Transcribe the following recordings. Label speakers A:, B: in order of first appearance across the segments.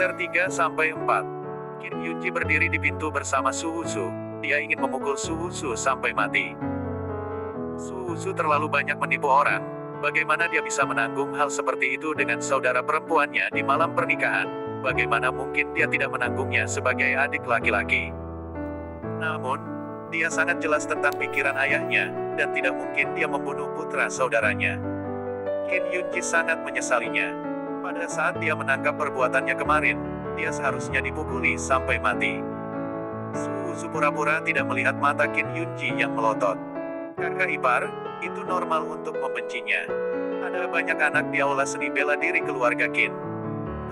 A: Chapter 3-4. Kim Yunji berdiri di pintu bersama Su Wushu. Dia ingin memukul Su Wushu sampai mati. Su Wushu terlalu banyak menipu orang. Bagaimana dia bisa menanggung hal seperti itu dengan saudara perempuannya di malam pernikahan? Bagaimana mungkin dia tidak menanggungnya sebagai adik laki-laki? Namun, dia sangat jelas tentang pikiran ayahnya, dan tidak mungkin dia membunuh putra saudaranya. Kim Yunji sangat menyesalinya. Pada saat dia menangkap perbuatannya kemarin, dia seharusnya dipukuli sampai mati. Su Wushu pura-pura tidak melihat mata Kim Yunji yang melotot. Kakak ipar, itu normal untuk membencinya. Ada banyak anak di aula seni bela diri keluarga Qin.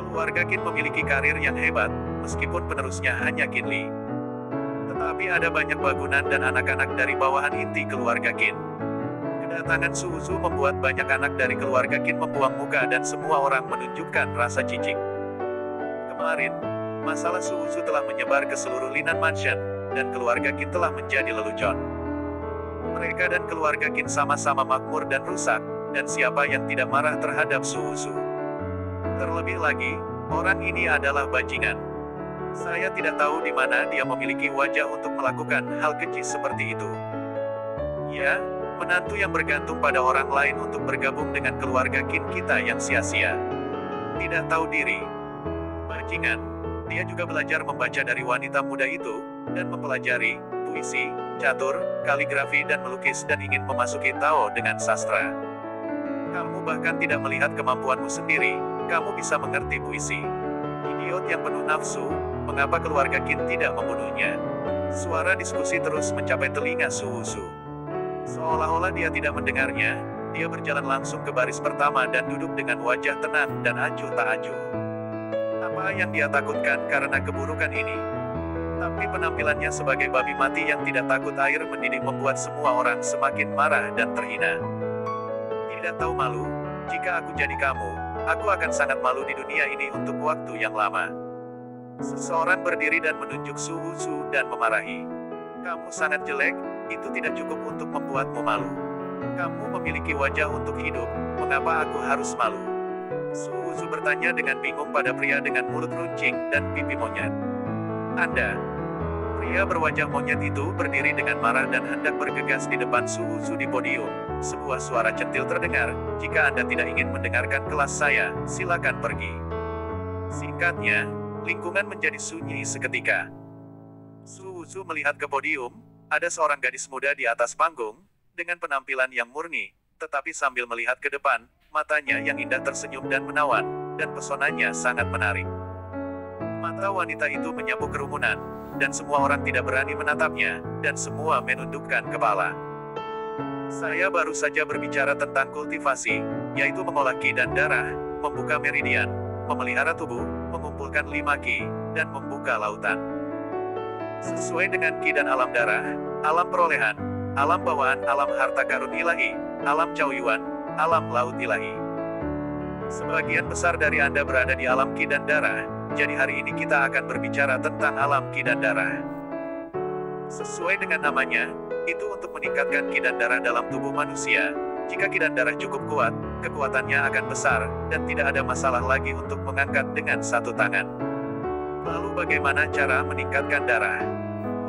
A: Keluarga Qin memiliki karir yang hebat, meskipun penerusnya hanya Qin Li. Tetapi ada banyak bagunan dan anak-anak dari bawahan inti keluarga Qin. Kedatangan Su Wushu membuat banyak anak dari keluarga Qin membuang muka dan semua orang menunjukkan rasa jijik. Kemarin, masalah Su Wushu telah menyebar ke seluruh Linan Mansion, dan keluarga Qin telah menjadi lelucon. Mereka dan keluarga Qin sama-sama makmur dan rusak, dan siapa yang tidak marah terhadap Su Wushu? Terlebih lagi, orang ini adalah bajingan. Saya tidak tahu di mana dia memiliki wajah untuk melakukan hal keji seperti itu. Ya, menantu yang bergantung pada orang lain untuk bergabung dengan keluarga Qin kita yang sia-sia. Tidak tahu diri. Bajingan. Dia juga belajar membaca dari wanita muda itu, dan mempelajari puisi, catur, kaligrafi dan melukis dan ingin memasuki Tao dengan sastra. Kamu bahkan tidak melihat kemampuanmu sendiri, kamu bisa mengerti puisi. Idiot yang penuh nafsu, mengapa keluarga Qin tidak membunuhnya? Suara diskusi terus mencapai telinga Su Wushu. Seolah-olah dia tidak mendengarnya, dia berjalan langsung ke baris pertama dan duduk dengan wajah tenang dan acuh tak acuh. Apa yang dia takutkan karena keburukan ini? Tapi penampilannya sebagai babi mati yang tidak takut air mendidih membuat semua orang semakin marah dan terhina. Tidak tahu malu, jika aku jadi kamu, aku akan sangat malu di dunia ini untuk waktu yang lama. Seseorang berdiri dan menunjuk Su Wushu dan memarahi. Kamu sangat jelek, itu tidak cukup untuk membuatmu malu. Kamu memiliki wajah untuk hidup, mengapa aku harus malu? Su Wushu bertanya dengan bingung pada pria dengan mulut runcing dan pipi monyet. Anda. Pria berwajah monyet itu berdiri dengan marah dan hendak bergegas di depan Su Wushu di podium. Sebuah suara centil terdengar, jika Anda tidak ingin mendengarkan kelas saya, silakan pergi. Singkatnya, lingkungan menjadi sunyi seketika. Su Wushu melihat ke podium, ada seorang gadis muda di atas panggung, dengan penampilan yang murni, tetapi sambil melihat ke depan, matanya yang indah tersenyum dan menawan, dan pesonanya sangat menarik. Mata wanita itu menyapu kerumunan, dan semua orang tidak berani menatapnya, dan semua menundukkan kepala. Saya baru saja berbicara tentang kultivasi, yaitu mengolah Qi dan darah, membuka meridian, memelihara tubuh, mengumpulkan 5 Qi, dan membuka lautan. Sesuai dengan Qi dan alam darah, alam perolehan, alam bawaan, alam harta karun ilahi, alam caoyuan, alam laut ilahi. Sebagian besar dari Anda berada di alam Qi dan darah, jadi hari ini kita akan berbicara tentang alam Qi dan darah. Sesuai dengan namanya, itu untuk meningkatkan Qi dan darah dalam tubuh manusia. Jika Qi dan darah cukup kuat, kekuatannya akan besar, dan tidak ada masalah lagi untuk mengangkat dengan satu tangan. Lalu bagaimana cara meningkatkan darah?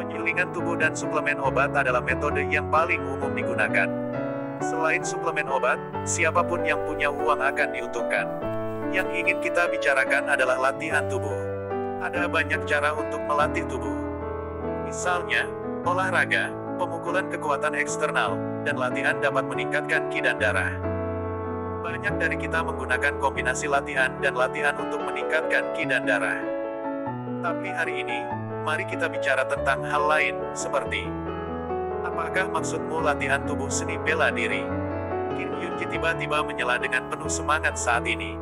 A: Penyulingan tubuh dan suplemen obat adalah metode yang paling umum digunakan. Selain suplemen obat, siapapun yang punya uang akan diuntungkan. Yang ingin kita bicarakan adalah latihan tubuh. Ada banyak cara untuk melatih tubuh. Misalnya, olahraga, pemukulan kekuatan eksternal, dan latihan dapat meningkatkan Qi dan darah. Banyak dari kita menggunakan kombinasi latihan dan latihan untuk meningkatkan Qi dan darah. Tapi hari ini, mari kita bicara tentang hal lain, seperti apakah maksudmu latihan tubuh seni bela diri? Kim Yunji tiba-tiba menyela dengan penuh semangat saat ini.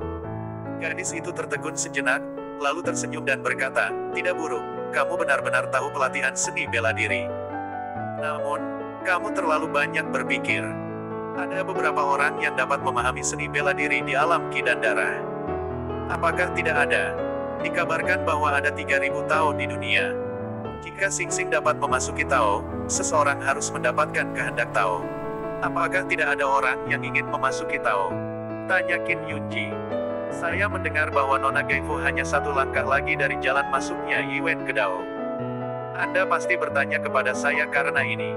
A: Gadis itu tertegun sejenak, lalu tersenyum dan berkata, tidak buruk, kamu benar-benar tahu pelatihan seni bela diri. Namun, kamu terlalu banyak berpikir. Ada beberapa orang yang dapat memahami seni bela diri di alam Qi dan darah. Apakah tidak ada? Dikabarkan bahwa ada 3000 Tao di dunia. Jika Xing Xing dapat memasuki Tao, seseorang harus mendapatkan kehendak Tao. Apakah tidak ada orang yang ingin memasuki Tao? Tanya Kim Yunji. Saya mendengar bahwa Nona Gaifu hanya satu langkah lagi dari jalan masuknya Yiwen ke Dao. Anda pasti bertanya kepada saya karena ini.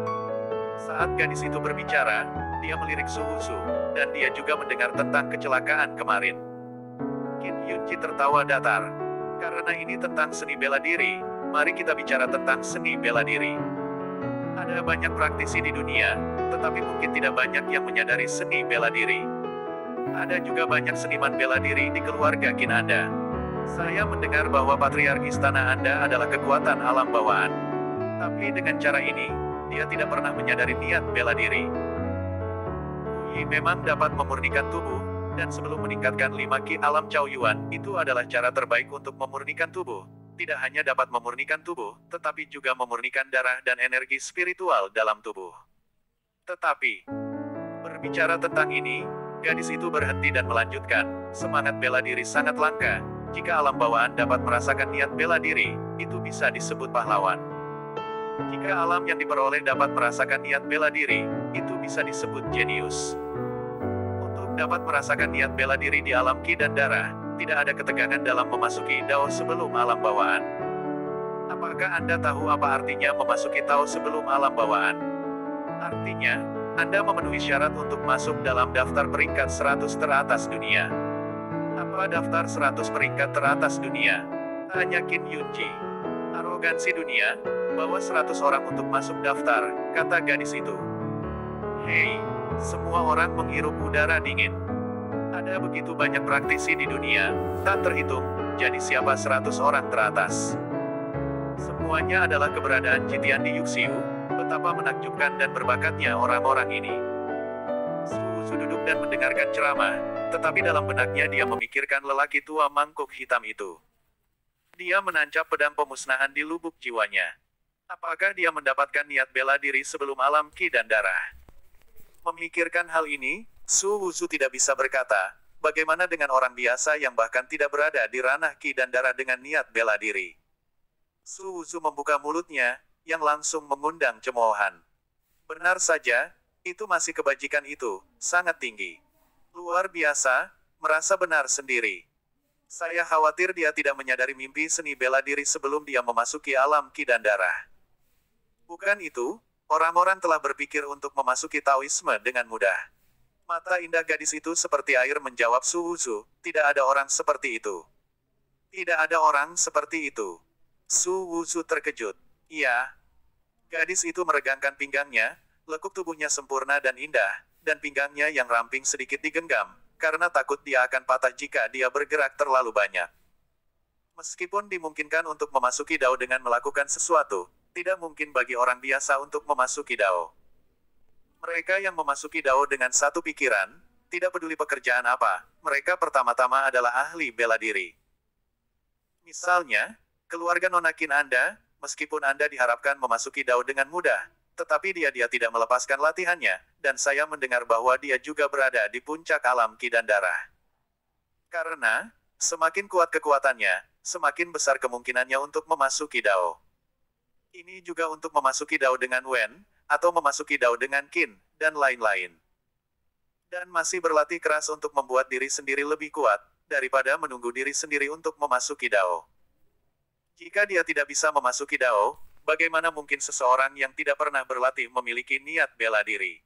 A: Saat gadis itu berbicara, dia melirik Su Wuzu, dan dia juga mendengar tentang kecelakaan kemarin. Qin Yunji tertawa datar. Karena ini tentang seni bela diri, mari kita bicara tentang seni bela diri. Ada banyak praktisi di dunia, tetapi mungkin tidak banyak yang menyadari seni bela diri. Ada juga banyak seniman bela diri di keluarga Qin Anda. Saya mendengar bahwa patriark istana Anda adalah kekuatan alam bawaan. Tapi dengan cara ini, dia tidak pernah menyadari niat bela diri. Yi memang dapat memurnikan tubuh, dan sebelum meningkatkan 5 ki alam Cao Yuan, itu adalah cara terbaik untuk memurnikan tubuh. Tidak hanya dapat memurnikan tubuh, tetapi juga memurnikan darah dan energi spiritual dalam tubuh. Tetapi, berbicara tentang ini, gadis itu berhenti dan melanjutkan, semangat bela diri sangat langka. Jika alam bawaan dapat merasakan niat bela diri, itu bisa disebut pahlawan. Jika alam yang diperoleh dapat merasakan niat bela diri, itu bisa disebut jenius. Untuk dapat merasakan niat bela diri di alam ki dan darah, tidak ada ketegangan dalam memasuki Dao sebelum alam bawaan. Apakah Anda tahu apa artinya memasuki Dao sebelum alam bawaan? Artinya, Anda memenuhi syarat untuk masuk dalam daftar peringkat 100 teratas dunia. Apa daftar 100 peringkat teratas dunia? Tanya Qin Yunji. Arogansi dunia, bawa 100 orang untuk masuk daftar, kata gadis itu. Hei, semua orang menghirup udara dingin. Ada begitu banyak praktisi di dunia, tak terhitung, jadi siapa 100 orang teratas. Semuanya adalah keberadaan Jitian di Yuxiu, betapa menakjubkan dan berbakatnya orang-orang ini. Su Wuzu duduk dan mendengarkan ceramah, tetapi dalam benaknya dia memikirkan lelaki tua mangkuk hitam itu. Dia menancap pedang pemusnahan di lubuk jiwanya. Apakah dia mendapatkan niat bela diri sebelum alam ki dan darah? Memikirkan hal ini, Su Wuzu tidak bisa berkata, bagaimana dengan orang biasa yang bahkan tidak berada di ranah ki dan darah dengan niat bela diri. Su Wuzu membuka mulutnya, yang langsung mengundang cemoohan. Benar saja, itu masih kebajikan itu, sangat tinggi. Luar biasa, merasa benar sendiri. Saya khawatir dia tidak menyadari mimpi seni bela diri sebelum dia memasuki alam ki dan darah. Bukan itu, orang-orang telah berpikir untuk memasuki Taoisme dengan mudah. Mata indah gadis itu seperti air menjawab Su Wuzu, tidak ada orang seperti itu. Tidak ada orang seperti itu. Su Wuzu terkejut. Iya. Gadis itu meregangkan pinggangnya, lekuk tubuhnya sempurna dan indah, dan pinggangnya yang ramping sedikit digenggam, karena takut dia akan patah jika dia bergerak terlalu banyak. Meskipun dimungkinkan untuk memasuki Dao dengan melakukan sesuatu, tidak mungkin bagi orang biasa untuk memasuki Dao. Mereka yang memasuki Dao dengan satu pikiran, tidak peduli pekerjaan apa, mereka pertama-tama adalah ahli bela diri. Misalnya, keluarga Nona Qin Anda, meskipun Anda diharapkan memasuki Dao dengan mudah, tetapi dia tidak melepaskan latihannya, dan saya mendengar bahwa dia juga berada di puncak alam ki dan darah. Karena, semakin kuat kekuatannya, semakin besar kemungkinannya untuk memasuki Dao. Ini juga untuk memasuki Dao dengan Wen, atau memasuki Dao dengan Qin, dan lain-lain. Dan masih berlatih keras untuk membuat diri sendiri lebih kuat, daripada menunggu diri sendiri untuk memasuki Dao. Jika dia tidak bisa memasuki Dao, bagaimana mungkin seseorang yang tidak pernah berlatih memiliki niat bela diri?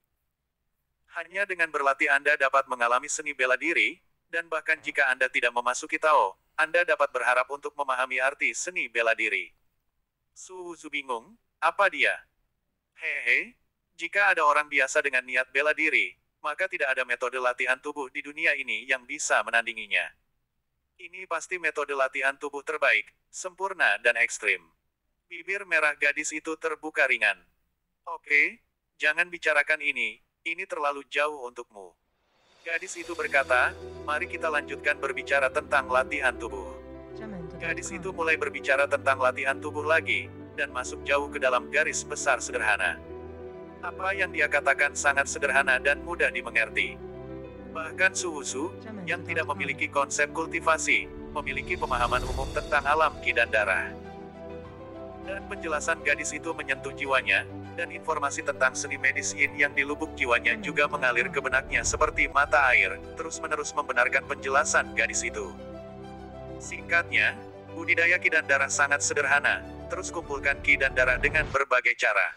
A: Hanya dengan berlatih Anda dapat mengalami seni bela diri, dan bahkan jika Anda tidak memasuki Dao, Anda dapat berharap untuk memahami arti seni bela diri. Su Wuzu bingung, apa dia? Hehe, jika ada orang biasa dengan niat bela diri, maka tidak ada metode latihan tubuh di dunia ini yang bisa menandinginya. Ini pasti metode latihan tubuh terbaik, sempurna dan ekstrim. Bibir merah gadis itu terbuka ringan. Oke, jangan bicarakan ini terlalu jauh untukmu. Gadis itu berkata, mari kita lanjutkan berbicara tentang latihan tubuh. Gadis itu mulai berbicara tentang latihan tubuh lagi, dan masuk jauh ke dalam garis besar sederhana. Apa yang dia katakan sangat sederhana dan mudah dimengerti. Bahkan Su Wuzu, yang tidak memiliki konsep kultivasi, memiliki pemahaman umum tentang alam ki dan darah. Dan penjelasan gadis itu menyentuh jiwanya, Dan informasi tentang seni medis Yin yang di lubuk jiwanya juga mengalir ke benaknya seperti mata air, terus-menerus membenarkan penjelasan gadis itu. Singkatnya, budidaya Ki dan darah sangat sederhana, terus kumpulkan Ki dan darah dengan berbagai cara.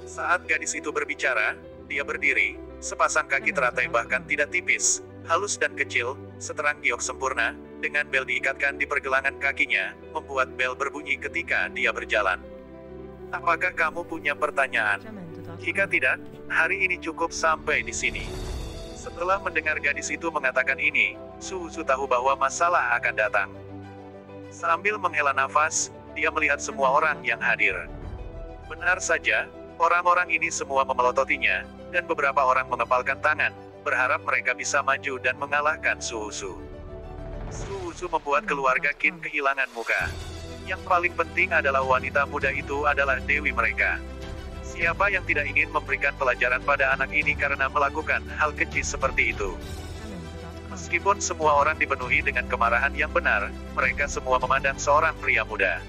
A: Saat gadis itu berbicara, dia berdiri, sepasang kaki teratai bahkan tidak tipis, halus dan kecil, seterang giok sempurna, dengan bel diikatkan di pergelangan kakinya, membuat bel berbunyi ketika dia berjalan. Apakah kamu punya pertanyaan? Jika tidak, hari ini cukup sampai di sini. Setelah mendengar gadis itu mengatakan ini, Su Wuzu tahu bahwa masalah akan datang. Sambil menghela nafas, dia melihat semua orang yang hadir. Benar saja, orang-orang ini semua memelototinya, dan beberapa orang mengepalkan tangan, berharap mereka bisa maju dan mengalahkan Su Wuzu. Su Wuzu membuat keluarga Qin kehilangan muka. Yang paling penting adalah wanita muda itu adalah dewi mereka. Siapa yang tidak ingin memberikan pelajaran pada anak ini karena melakukan hal keji seperti itu? Meskipun semua orang dipenuhi dengan kemarahan yang benar, mereka semua memandang seorang pria muda.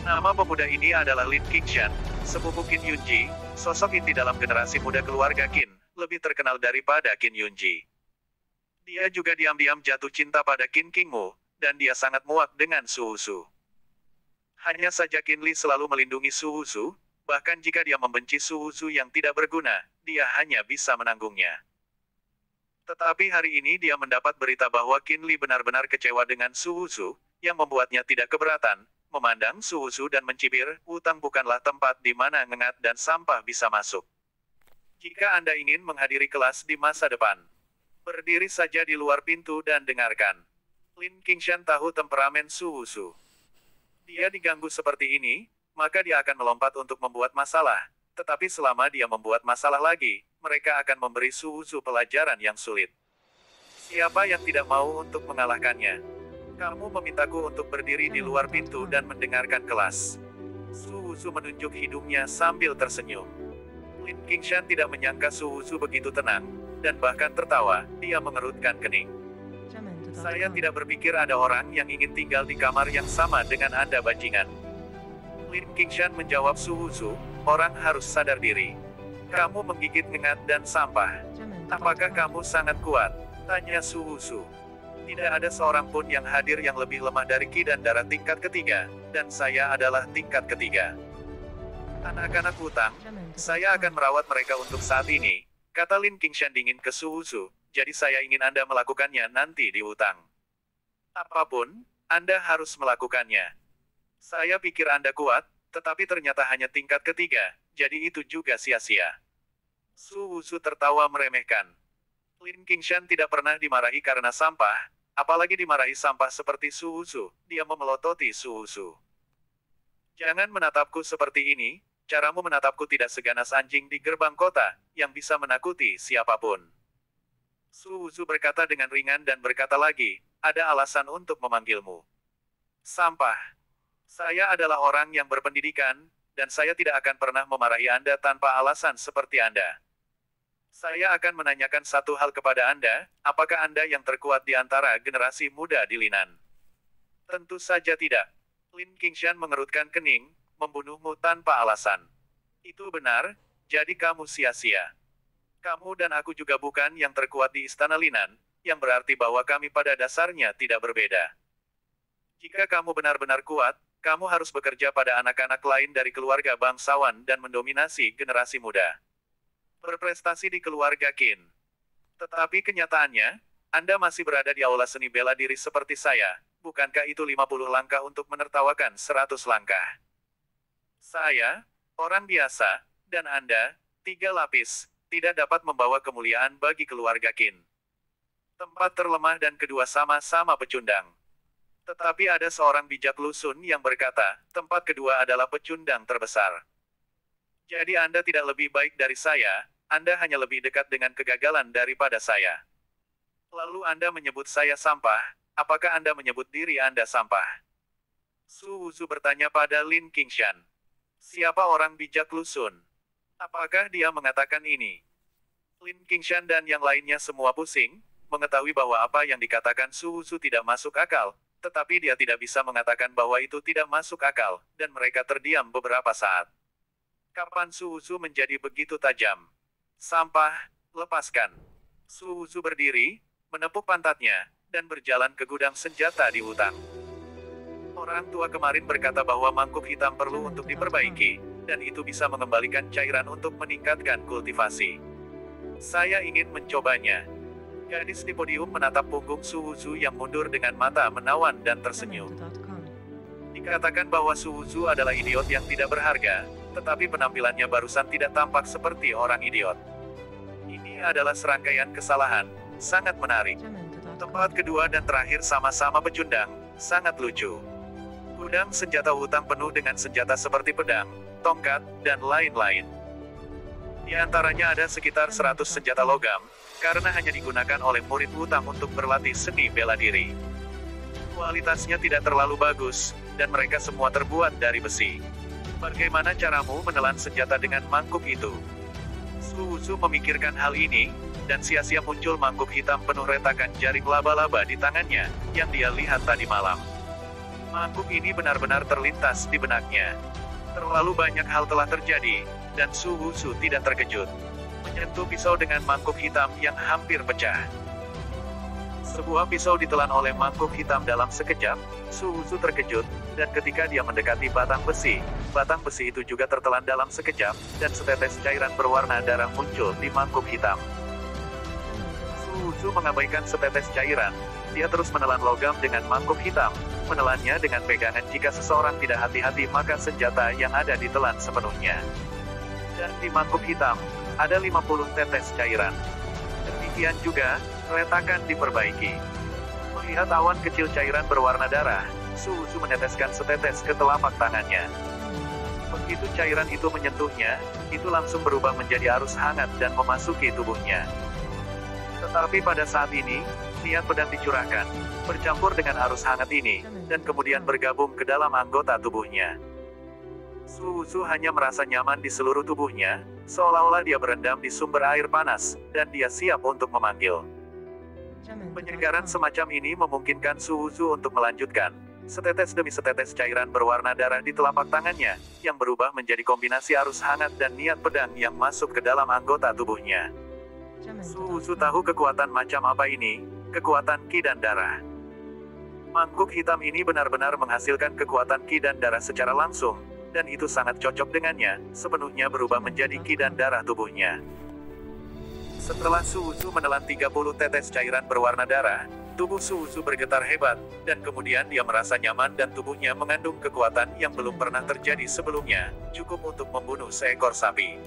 A: Nama pemuda ini adalah Lin Qingshan, sepupu Qin Yunji, sosok inti dalam generasi muda keluarga Qin, lebih terkenal daripada Qin Yunji. Dia juga diam-diam jatuh cinta pada Qin Qingmu, dan dia sangat muak dengan Su Wuzu. Hanya saja Qin Li selalu melindungi Su Wuzu, bahkan jika dia membenci Su Wuzu yang tidak berguna, dia hanya bisa menanggungnya. Tetapi hari ini dia mendapat berita bahwa Qin Li benar-benar kecewa dengan Su Wuzu, yang membuatnya tidak keberatan, memandang Su Wuzu dan mencibir, "Wutang bukanlah tempat di mana ngengat dan sampah bisa masuk. Jika Anda ingin menghadiri kelas di masa depan, berdiri saja di luar pintu dan dengarkan." Lin Qingshan tahu temperamen Su Wuzu. Dia diganggu seperti ini, maka dia akan melompat untuk membuat masalah. Tetapi selama dia membuat masalah lagi, mereka akan memberi Su Wuzu pelajaran yang sulit. Siapa yang tidak mau untuk mengalahkannya? Kamu memintaku untuk berdiri di luar pintu dan mendengarkan kelas. Su Wuzu menunjuk hidungnya sambil tersenyum. Lin Qingshan tidak menyangka Su Wuzu begitu tenang, dan bahkan tertawa, dia mengerutkan kening. Saya tidak berpikir ada orang yang ingin tinggal di kamar yang sama dengan Anda bajingan. Lin Qingshan menjawab Su Wuzu, orang harus sadar diri. Kamu menggigit ngengat dan sampah. Apakah kamu sangat kuat? Tanya Su Wuzu. Tidak ada seorang pun yang hadir yang lebih lemah dari Ki dan darah tingkat ketiga, dan saya adalah tingkat ketiga. Anak-anak Wutang, saya akan merawat mereka untuk saat ini, kata Lin Qingshan dingin ke Su Wuzu. Jadi saya ingin Anda melakukannya nanti di Wutang. Apapun, Anda harus melakukannya. Saya pikir Anda kuat, tetapi ternyata hanya tingkat ketiga, jadi itu juga sia-sia. Su Wuzu tertawa meremehkan. Lin Qingshan tidak pernah dimarahi karena sampah, apalagi dimarahi sampah seperti Su Wuzu, dia memelototi Su Wuzu. Jangan menatapku seperti ini, caramu menatapku tidak seganas anjing di gerbang kota, yang bisa menakuti siapapun. Su Wuzu berkata dengan ringan dan berkata lagi, ada alasan untuk memanggilmu. Sampah. Saya adalah orang yang berpendidikan, dan saya tidak akan pernah memarahi Anda tanpa alasan seperti Anda. Saya akan menanyakan satu hal kepada Anda, apakah Anda yang terkuat di antara generasi muda di Linan? Tentu saja tidak. Lin Qingshan mengerutkan kening, membunuhmu tanpa alasan. Itu benar, jadi kamu sia-sia. Kamu dan aku juga bukan yang terkuat di Istana Linan, yang berarti bahwa kami pada dasarnya tidak berbeda. Jika kamu benar-benar kuat, kamu harus bekerja pada anak-anak lain dari keluarga bangsawan dan mendominasi generasi muda. Berprestasi di keluarga Qin. Tetapi kenyataannya, Anda masih berada di aula seni bela diri seperti saya, bukankah itu 50 langkah untuk menertawakan 100 langkah? Saya, orang biasa, dan Anda, 3 lapis, tidak dapat membawa kemuliaan bagi keluarga Qin. Tempat terlemah dan kedua sama-sama pecundang. Tetapi ada seorang bijak lusun yang berkata, tempat kedua adalah pecundang terbesar. Jadi Anda tidak lebih baik dari saya, Anda hanya lebih dekat dengan kegagalan daripada saya. Lalu Anda menyebut saya sampah, apakah Anda menyebut diri Anda sampah? Su Wuzu bertanya pada Lin Qingshan. Siapa orang bijak lusun? Apakah dia mengatakan ini? Lin Qingshan dan yang lainnya semua pusing, mengetahui bahwa apa yang dikatakan Su Wuzu tidak masuk akal, tetapi dia tidak bisa mengatakan bahwa itu tidak masuk akal, dan mereka terdiam beberapa saat. Kapan Su Wuzu menjadi begitu tajam? Sampah, lepaskan. Su Wuzu berdiri, menepuk pantatnya, dan berjalan ke gudang senjata di hutan. Orang tua kemarin berkata bahwa mangkuk hitam perlu untuk diperbaiki, dan itu bisa mengembalikan cairan untuk meningkatkan kultivasi. Saya ingin mencobanya. Gadis di podium menatap punggung Su Wuzu yang mundur dengan mata menawan dan tersenyum. Dikatakan bahwa Su Wuzu adalah idiot yang tidak berharga, tetapi penampilannya barusan tidak tampak seperti orang idiot. Ini adalah serangkaian kesalahan, sangat menarik. Tempat kedua dan terakhir sama-sama pecundang, sangat lucu. Gudang senjata hutan penuh dengan senjata seperti pedang, tongkat, dan lain-lain. Di antaranya ada sekitar 100 senjata logam, karena hanya digunakan oleh murid Wutang untuk berlatih seni bela diri. Kualitasnya tidak terlalu bagus, dan mereka semua terbuat dari besi. Bagaimana caramu menelan senjata dengan mangkuk itu? Su Wuzu memikirkan hal ini, dan sia-sia muncul mangkuk hitam penuh retakan jaring laba-laba di tangannya, yang dia lihat tadi malam. Mangkuk ini benar-benar terlintas di benaknya. Terlalu banyak hal telah terjadi, dan Su Wuzu tidak terkejut. Menyentuh pisau dengan mangkuk hitam yang hampir pecah. Sebuah pisau ditelan oleh mangkuk hitam dalam sekejap. Su Wuzu terkejut, dan ketika dia mendekati batang besi itu juga tertelan dalam sekejap, dan setetes cairan berwarna darah muncul di mangkuk hitam. Su Wuzu mengabaikan setetes cairan. Dia terus menelan logam dengan mangkuk hitam, menelannya dengan pegangan. Jika seseorang tidak hati-hati maka senjata yang ada ditelan sepenuhnya. Dan di mangkuk hitam, ada 50 tetes cairan. Demikian juga, retakan diperbaiki. Melihat awan kecil cairan berwarna darah, Su Wuzu meneteskan setetes ke telapak tangannya. Begitu cairan itu menyentuhnya, itu langsung berubah menjadi arus hangat dan memasuki tubuhnya. Tetapi pada saat ini, niat pedang dicurahkan, bercampur dengan arus hangat ini, dan kemudian bergabung ke dalam anggota tubuhnya. Su Wuzu hanya merasa nyaman di seluruh tubuhnya, seolah-olah dia berendam di sumber air panas, dan dia siap untuk memanggil. Penyegaran semacam ini memungkinkan Su Wuzu untuk melanjutkan setetes demi setetes cairan berwarna darah di telapak tangannya, yang berubah menjadi kombinasi arus hangat dan niat pedang yang masuk ke dalam anggota tubuhnya. Su Wuzu tahu kekuatan macam apa ini, kekuatan Qi dan darah. Mangkuk hitam ini benar-benar menghasilkan kekuatan Qi dan darah secara langsung, dan itu sangat cocok dengannya, sepenuhnya berubah menjadi Qi dan darah tubuhnya. Setelah Su Wuzu menelan 30 tetes cairan berwarna darah, tubuh Su Wuzu bergetar hebat, dan kemudian dia merasa nyaman dan tubuhnya mengandung kekuatan yang belum pernah terjadi sebelumnya, cukup untuk membunuh seekor sapi.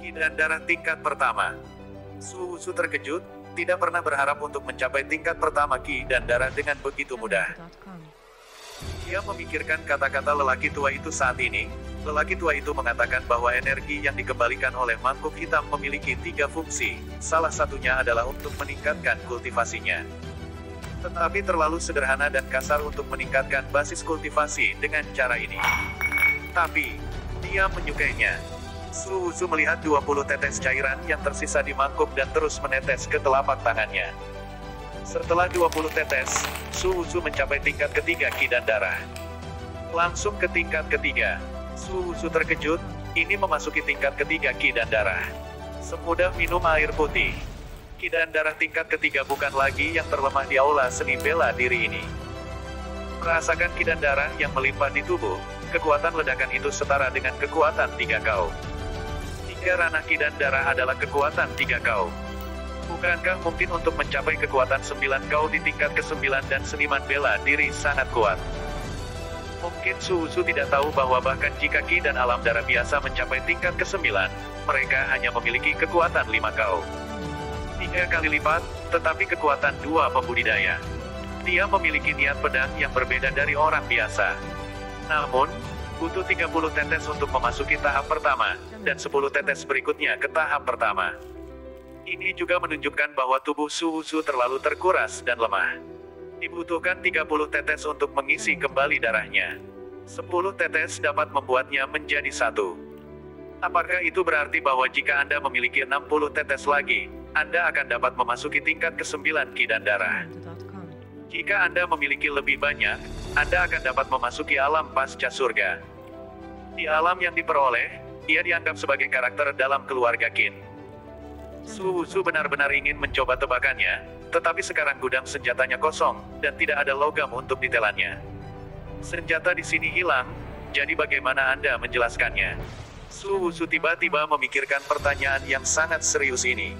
A: Qi dan darah tingkat pertama. Su Wuzu terkejut, tidak pernah berharap untuk mencapai tingkat pertama Qi dan darah dengan begitu mudah. Dia memikirkan kata-kata lelaki tua itu saat ini. Lelaki tua itu mengatakan bahwa energi yang dikembalikan oleh mangkuk hitam memiliki 3 fungsi, salah satunya adalah untuk meningkatkan kultivasinya. Tetapi terlalu sederhana dan kasar untuk meningkatkan basis kultivasi dengan cara ini. Tapi, dia menyukainya. Su Wuzu melihat 20 tetes cairan yang tersisa di mangkuk dan terus menetes ke telapak tangannya. Setelah 20 tetes, Su Wuzu mencapai tingkat ketiga Qi dan darah. Langsung ke tingkat ketiga. Su Wuzu terkejut, ini memasuki tingkat ketiga Qi dan darah. Semudah minum air putih. Qi dan darah tingkat ketiga bukan lagi yang terlemah di aula seni bela diri ini. Merasakan Qi dan darah yang melimpah di tubuh, kekuatan ledakan itu setara dengan kekuatan 3 kau. 3 ranah Qi dan darah adalah kekuatan 3 kau. Bukankah mungkin untuk mencapai kekuatan 9 kau di tingkat ke-9 dan seniman bela diri sangat kuat? Mungkin Su Wuzu tidak tahu bahwa bahkan jika Qi dan alam darah biasa mencapai tingkat ke-9, mereka hanya memiliki kekuatan 5 kau. 3 kali lipat, tetapi kekuatan 2 pembudidaya. Dia memiliki niat pedang yang berbeda dari orang biasa. Namun, butuh 30 tetes untuk memasuki tahap pertama, dan 10 tetes berikutnya ke tahap pertama. Ini juga menunjukkan bahwa tubuh Su Wuzu terlalu terkuras dan lemah. Dibutuhkan 30 tetes untuk mengisi kembali darahnya. 10 tetes dapat membuatnya menjadi 1. Apakah itu berarti bahwa jika Anda memiliki 60 tetes lagi, Anda akan dapat memasuki tingkat ke-9 Qi dan darah? Jika Anda memiliki lebih banyak, Anda akan dapat memasuki alam pasca surga. Di alam yang diperoleh, Ia dianggap sebagai karakter dalam keluarga Qin. Su Wusu benar-benar ingin mencoba tebakannya, tetapi sekarang gudang senjatanya kosong, dan tidak ada logam untuk ditelannya. Senjata di sini hilang, jadi bagaimana Anda menjelaskannya? Su Wusu tiba-tiba memikirkan pertanyaan yang sangat serius ini.